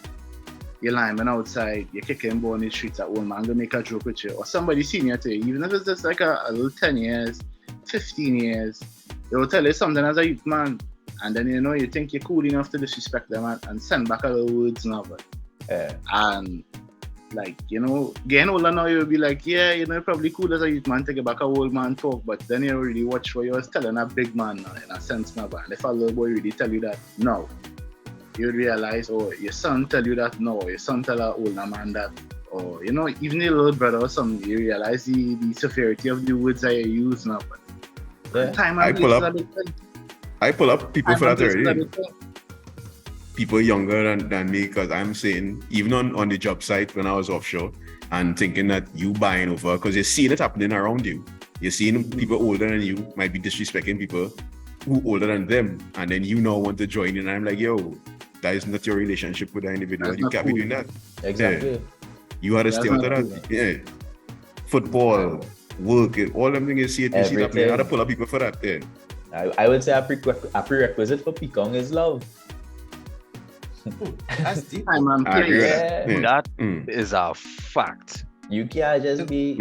You're lying outside, you're kicking ball in the streets at old man, gonna make a joke with you, or somebody senior to you, even if it's just like a little 10 years, 15 years, they will tell you something as a youth man, and then you think you're cool enough to disrespect them and send back a little words now. And like, getting older now, you'll be like, you're probably cool as a youth man, take it back a old man talk, but then you really watch what you're telling a big man now, in a sense now. And if a little boy really tell you that, no, you realize, or your son tell you that, no, or your son tell an older man that, or, even a little brother or something, you realize the severity of the words that you use now. But time and place is a big thing. I pull up people for that already. People younger than me, because I'm saying, even on the job site when I was offshore, and thinking that you buying over, because you're seeing it happening around you. You're seeing people older than you might be disrespecting people who older than them, and then you now want to join in, and I'm like, yo, that is not your relationship with that individual. That's you can't be doing that. Exactly. Yeah. You had to stay out of that. Cool. Yeah. Football, work, all them things you see happening. You had to pull up people for that. Yeah. I would say a prerequisite for pecan is love. That's deep. That is a fact. You can't just be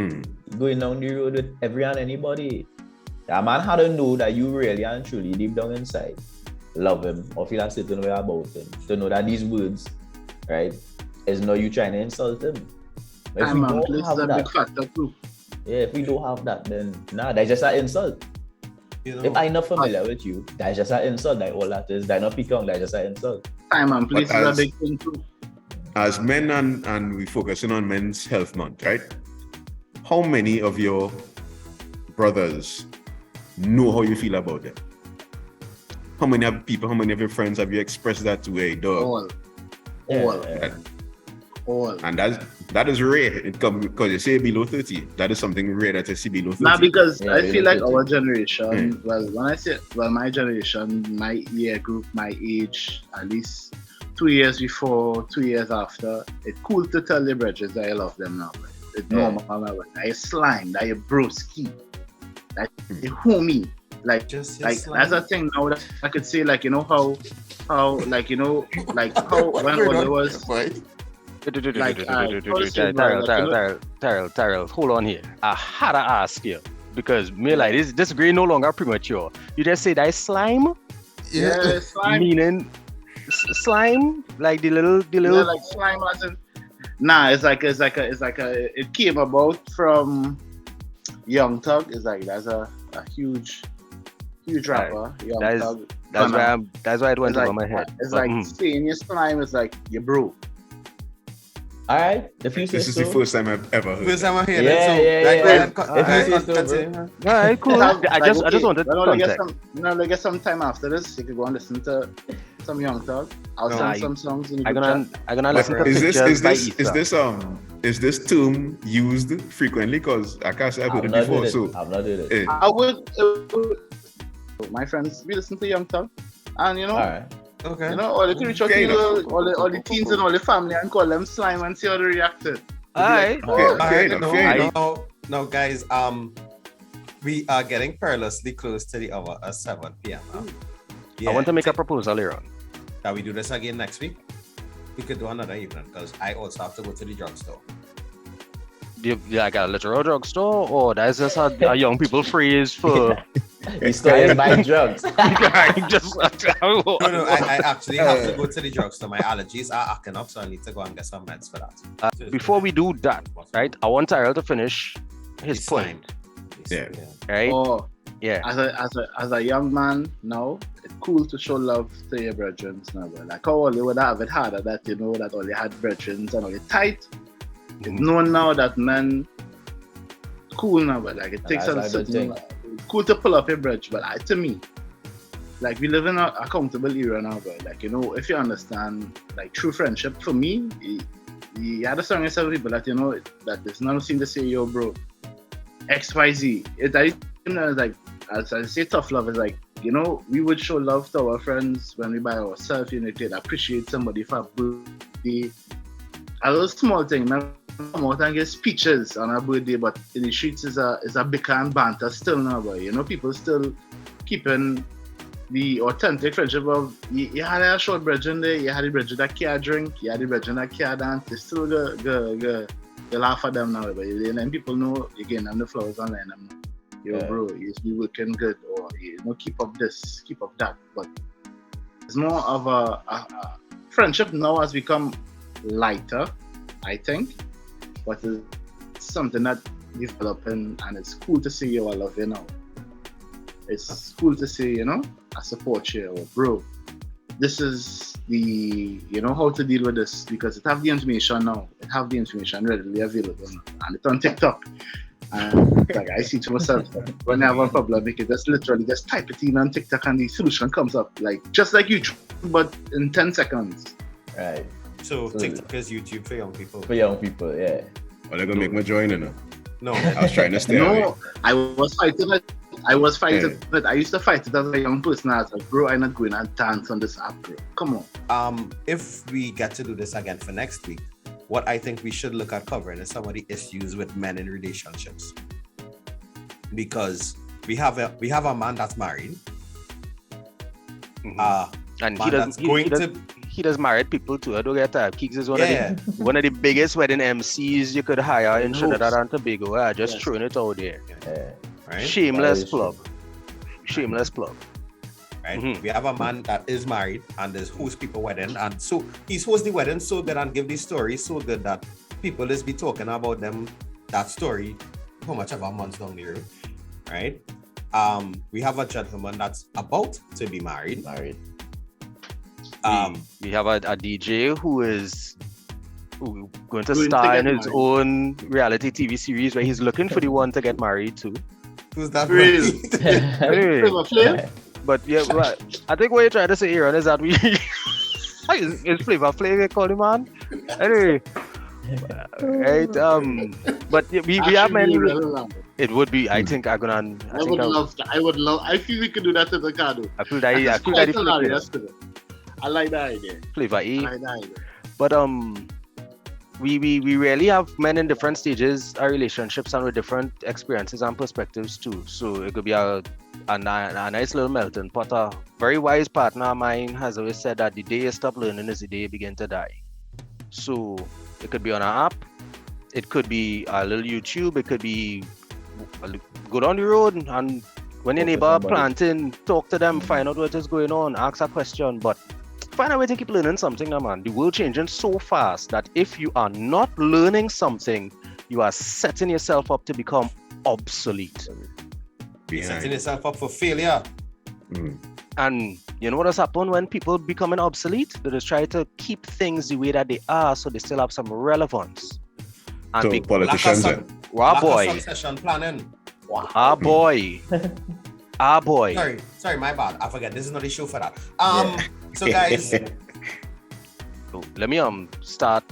going down the road with every and anybody. A man had to know that you really and truly deep down inside love him or feel a certain way about him. To know that these words, right, is not you trying to insult him. If we don't have that, if we don't have that, then that's just an insult. If I'm not familiar with you, that's just an insult. Like all that is, that's not pecan, that's just an insult. Time and place is a big thing too. As men and we focusing on Men's Health Month, right? How many of your brothers know how you feel about them? How many of your friends have you expressed that to a dog? All. And that is rare. Because you say below 30. That is something rare that I see below 30. Now, because I feel like our generation, my generation, my year group, my age, at least 2 years before, 2 years after, it's cool to tell the bridges that I love them now. It's normal. That you slime, that you broski, that you homie. Like that's a thing now that I could say, like, how how, like, you know, like how when there was Tyrell, hold on here. I had to ask you because me like this grade no longer premature. You just say that slime? Yeah, slime. Meaning slime, like the little. Yeah, like slime as in. Nah, it's like it came about from Young Thug. It's like that's a huge rapper. Young Thug. That's why it went over my head. It's like saying your slime is like your bro. All right. This is the first time I've ever heard. First time I hear Yeah. that. Alright, cool. I just wanted context. Like get some time after this, you could go and listen to some Young Thug. I'll send some songs in the group chat. I'm gonna listen to Is this term used frequently? Because I can't say I've heard it before. So I'm not doing it. I would. My friends, we listen to Young Thug, and you know. All right. Okay. You know, all the all the teens and all the family and call them slime and see how they reacted. Alright. Now, guys, we are getting perilously close to the hour at 7 p.m. I want to make a proposal here on. Can we do this again next week? We could do another evening because I also have to go to the drugstore. Like a literal drugstore, or that's just a young people phrase for. You still buying drugs. No, I actually have to go to the drugstore. My allergies are acting up, so I need to go and get some meds for that. Before we do that, right? I want Tyrell to finish his point. Yeah. Right? Oh, yeah. As a young man now, it's cool to show love to your brethren now. Like how all they would have it harder that you know that all they had brethren and all they tight. It's known now that men cool now, but like it takes a certain cool to pull up your bridge, but to me, like we live in a accountable era now, but like you know, if you understand like true friendship, for me, you had to surround yourself with people that you know that there's nothing to say, yo bro, XYZ. Like as I say, tough love is like, you know, we would show love to our friends when we by ourselves, you know, they'd appreciate somebody for a birthday. A little small thing, man. Come out and get speeches on a birthday, but in the streets is a bicker and banter still now, but you know, people still keeping the authentic friendship of you had a short brethren there, you had the brethren that can't drink, you had the brethren that can't dance, they still go laugh at them now, but then people know again them the flowers online, them yo bro, you be working good, or you know, keep up this, keep up that, but it's more of a friendship now has become lighter, I think. But it's something that developing, and it's cool to see you. I love you now. It's cool to see, you know, I support you, or bro. This is the, you know, how to deal with this because it have the information now. It have the information readily available now. And it's on TikTok. And like I see to myself, when I have a problem, you can just literally just type it in on TikTok and the solution comes up, like just like YouTube, but in 10 seconds. Right. So TikTok is YouTube for young people. For young people, yeah. Are they gonna make me join in? No, I was trying to stay away. No, I was fighting it. But I used to fight it as a young person. I was like, bro, I'm not going to dance on this app, bro. Come on. If we get to do this again for next week, what I think we should look at covering is some of the issues with men in relationships. Because we have a man that's married. And he does married people too. I don't get that. Kiegs is one of the biggest wedding MCs you could hire in Trinidad and Tobago. Just throwing it out there. Right? Shameless plug. Right? We have a man that is married and is host people wedding, and so he's host the wedding so good and give the story so good that people is be talking about them that story how much of a month down the road, right? We have a gentleman that's about to be married. We have a DJ who is going to star in his own reality TV series where he's looking for the one to get married to. Who's that? Really? Anyway, but yeah, I think what you're trying to say, Aaron, is that it's Flavor Flav, they call him, man. Anyway, right? But we have many. It would be. I think I'm gonna. I would love. I feel we could do that to Ricardo. I feel that. I like that idea. Flavor E. I like that idea. But we really have men in different stages of relationships and with different experiences and perspectives too. So it could be a a nice little melting pot. A very wise partner of mine has always said that the day you stop learning is the day you begin to die. So it could be on an app, it could be a little YouTube, it could be go down the road and when your neighbor planting, talk to them, find out what is going on, ask a question, but find a way to keep learning something, man. The world changing so fast that if you are not learning something, you are setting yourself up to become obsolete. Setting yourself up for failure. And you know what has happened when people becoming obsolete? They just try to keep things the way that they are so they still have some relevance. And So politicians, wow, boy. Succession planning. Ah, boy. Ah, boy. Sorry, my bad. I forget. This is not a show for that. So guys, So let me start.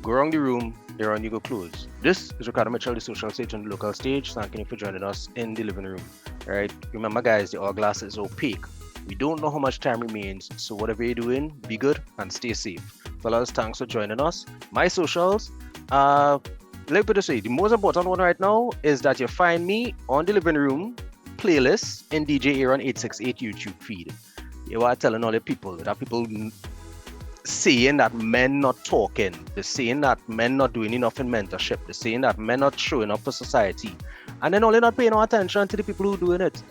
Go around the room. There on you go close. This is Ricardo Mitchell, the social stage on the local stage. Thank you for joining us in the living room. All right. Remember, guys, the hourglass is opaque. We don't know how much time remains, so whatever you're doing, be good and stay safe. Fellas, thanks for joining us. My socials, let me put it this way, the most important one right now is that you find me on the living room playlist in DJ Aaron 868 YouTube feed. You are telling all the people that people saying that men not talking, they're saying that men not doing enough in mentorship, they're saying that men not showing up for society, and then only not paying no attention to the people who doing it.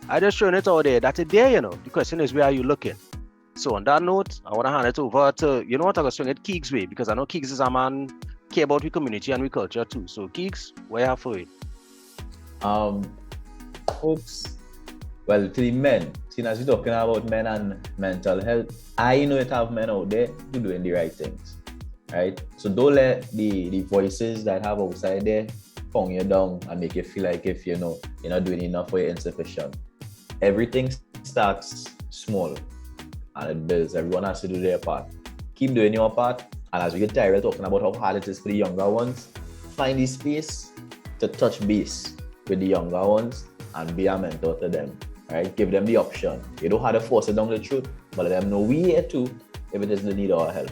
I just showing it out there, that it's there, you know. The question is, where are you looking? So on that note, I want to hand it over to, you know what, I'm going to swing it Kiegs way, because I know Kiegs is a man care about the community and we culture too. So Kiegs, what you have for it? Folks, well, to the men, seeing as we're talking about men and mental health, I know it have men out there who doing the right things, right? So don't let the voices that have outside there pound you down and make you feel like if you're not doing enough or you're insufficient. Everything starts small and it builds. Everyone has to do their part. Keep doing your part. And as we get Tyrell talking about how hard it is for the younger ones, find the space to touch base with the younger ones and be a mentor to them. Right? Give them the option. You don't have to force it down the truth, but let them know we here too if it is the need our help.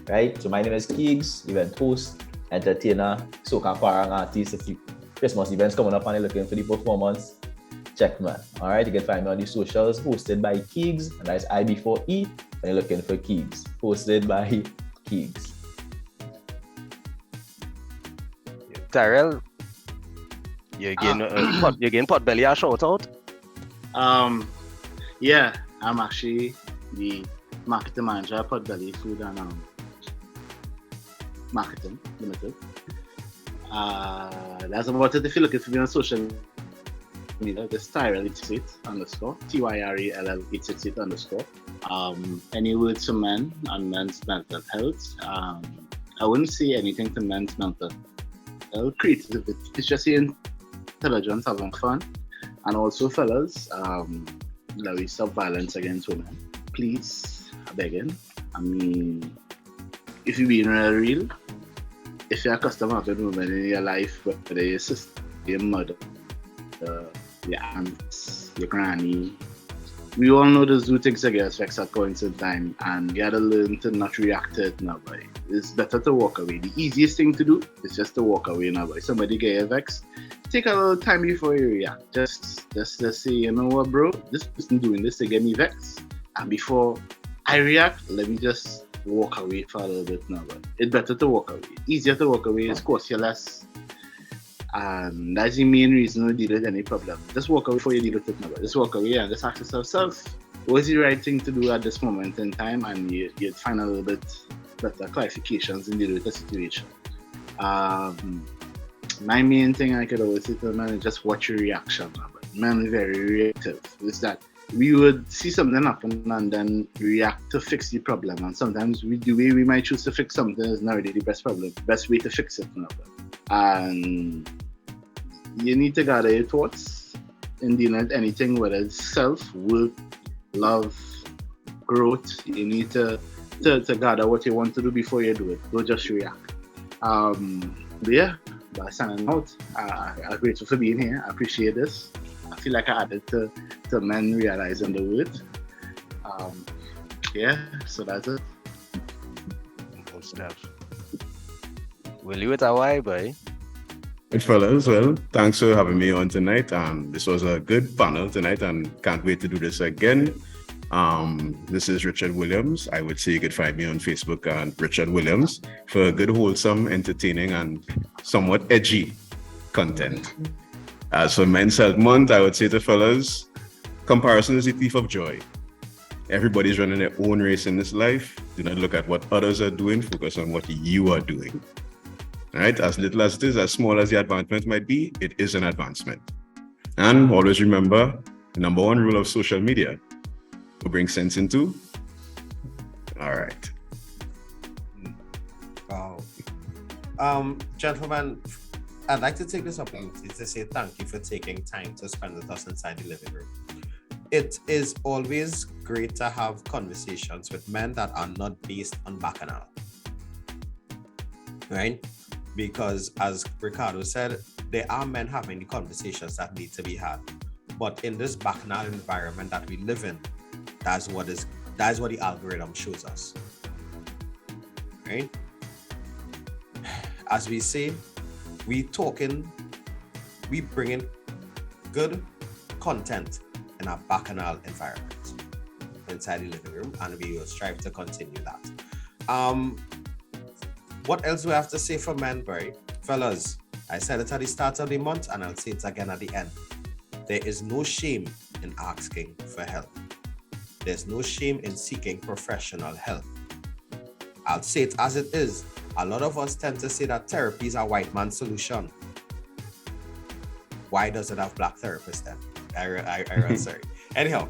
Right? So my name is Kiegs, event host, entertainer, soca parang artist. If Christmas events coming up and you're looking for the performance, check man. Alright, you can find me on the socials, hosted by Kiegs, and that's I before E, and you're looking for Kiegs, hosted by Kiegs. Tyrell, you again pot belly a shout out? Yeah, I'm actually the marketing manager at Potbelly Food and Marketing Limited. That's about it. If you're looking for me on social media, it's Tyrell 868 _ TYRELL 868 _ any words to men and men's mental health? I wouldn't say anything to men's mental health. Creativity. It's just intelligence, having fun. And also, fellas, let we stop violence against women. Please, I'm begging. I mean, if you're being real, if you're a customer of a woman in your life, whether your sister, your mother, your aunts, your granny, we all know those do things that get us vexed at points in time, and you gotta learn to not react to it now, boy. It's better to walk away. The easiest thing to do is just to walk away now, boy. Somebody get you vexed, take a little time before you react. Just say, you know what, bro, this person doing this to get me vexed, and before I react, let me just walk away for a little bit now, boy. It's better to walk away. Easier to walk away, it's cost you less. And that's the main reason we deal with any problem. Just walk away before you deal with it now. Just walk away and just ask yourself, what is the right thing to do at this moment in time? And you'd find a little bit better clarifications in dealing with the situation. My main thing I could always say to men is just watch your reaction. Men are very reactive. It's that we would see something happen and then react to fix the problem. And sometimes the way we might choose to fix something is not really the best way to fix it now. And you need to gather your thoughts in dealing with anything, whether it's self, work, love, growth. You need to gather what you want to do before you do it. Don't just react. By signing out, I'm grateful for being here. I appreciate this. I feel like I added to men realizing the word. So that's it. Good stuff. Will you with a why, boy? Fellas, well, thanks for having me on tonight. This was a good panel tonight and can't wait to do this again. This is Richard Williams. I would say you could find me on Facebook and Richard Williams for good, wholesome, entertaining, and somewhat edgy content. As for Men's Health Month, I would say to fellas, comparison is a thief of joy. Everybody's running their own race in this life. Do not look at what others are doing, focus on what you are doing. All right, as little as it is, as small as the advancement might be, it is an advancement. And always remember, the number one rule of social media, will bring sense into. All right. Wow. Gentlemen, I'd like to take this opportunity to say thank you for taking time to spend with us inside the living room. It is always great to have conversations with men that are not based on bacchanal. Right? Because as Ricardo said, there are men having the conversations that need to be had. But in this bacchanal environment that we live in, that's what the algorithm shows us. Right? As we say, we bringing good content in a bacchanal environment inside the living room, and we will strive to continue that. What else do we have to say for men, Barry? Fellas, I said it at the start of the month and I'll say it again at the end. There is no shame in asking for help. There's no shame in seeking professional help. I'll say it as it is. A lot of us tend to say that therapy is a white man's solution. Why does it have black therapists then? I'm sorry. Anyhow,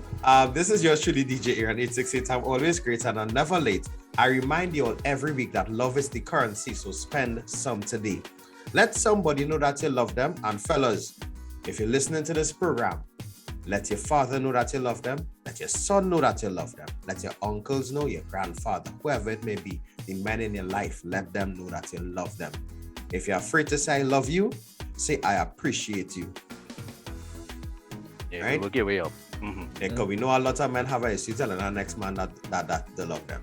this is yours truly, DJ Aaron 868. I'm always great and I'm never late. I remind you all every week that love is the currency, so spend some today. Let somebody know that you love them. And fellas, if you're listening to this program, let your father know that you love them. Let your son know that you love them. Let your uncles know, your grandfather, whoever it may be, the men in your life, let them know that you love them. If you're afraid to say I love you, say I appreciate you. Yeah, right? we'll get way up. Mm-hmm. Because we know a lot of men have a issue telling our next man that they love them.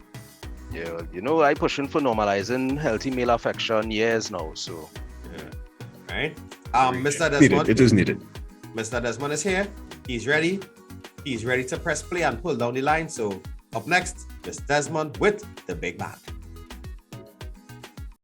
Yeah, well, you know, I pushing for normalizing healthy male affection years now, so. Yeah. Right? Mr. Desmond. It is needed. Mr. Desmond is here. He's ready. He's ready to press play and pull down the line. So up next, Mr. Desmond with the big band.